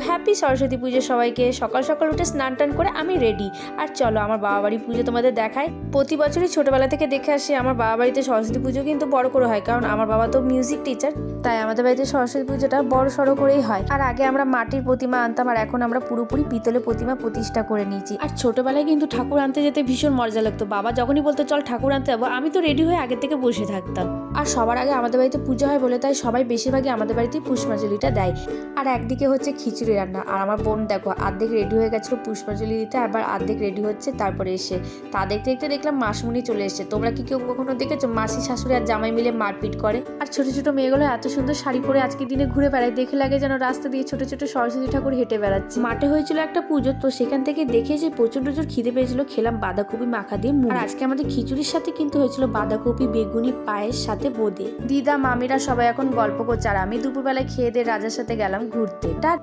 Happy Saraswati পুজো সবাইকে। সকাল সকাল উঠে স্নান টান করে আমি রেডি। আর চলো আমার বাবা বাড়ির পুজো তোমাদের দেখায়। প্রতি বছরই ছোটবেলা থেকে দেখে আসি আমার বাবা বাড়িতে সরস্বতী পুজো কিন্তু বড় করে হয়, কারণ আমার বাবা তো মিউজিক টিচার, তাই আমাদের বাড়িতে সরস্বতী পুজোটা বড় সড়ো করেই হয়। আর আগে আমরা মাটির প্রতিমা আনতাম, আর এখন আমরা পুরোপুরি পিতলের প্রতিমা প্রতিষ্ঠা করে নিয়েছি। আর ছোটবেলায় কিন্তু ঠাকুর আনতে যেতে ভীষণ মজা লাগতো। বাবা যখনই বলতো চল ঠাকুর আনতে যাবো, আমি তো রেডি হয়ে আগে থেকে বসে থাকতাম। আর সবার আগে আমাদের বাড়িতে পুজো হয় বলে তাই সবাই বেশিরভাগই আমাদের বাড়িতেই পুষ্পাঞ্জলিটা দেয়। আর একদিকে হচ্ছে খিচুড়ি রান্না, আর আমার বোন দেখো অর্ধেক রেডি হয়ে গেছিলো পুষ্পাঞ্জলি দিতে, আবার অর্ধেক রেডি হচ্ছে। তারপরে এসে তা দেখতে দেখতে দেখলাম মাসমুনি চলে এসেছে। তোমরা কি কেউ কখনো দেখেছো মাসি শাশুড়ি আর জামাই মিলে মারপিট করে? আর ছোট ছোট মেয়েগুলো এত সুন্দর শাড়ি পরে আজকের দিনে ঘুরে বেড়ায়, দেখে লাগে যেন রাস্তা দিয়ে ছোট ছোট সরস্বতী ঠাকুর হেঁটে বেড়াচ্ছে। মাঠে হয়েছিল একটা পুজো, তো সেখান থেকে দেখে যে প্রচন্ড জোর খিদে পেয়েছিল, খেলাম বাঁধাকপি মাখা দিয়ে মুড়ি। আর আজকে আমাদের খিচুড়ির সাথে কিন্তু হয়েছিল বাঁধাকপি বেগুনি পায়েস সাথে বোঁদে। দিদা মামিরা সবাই এখন গল্প করছে, আর আমি দুপুরবেলায় খেয়ে দিয়ে রাজার সাথে গেলাম ঘুরতে। টাটা।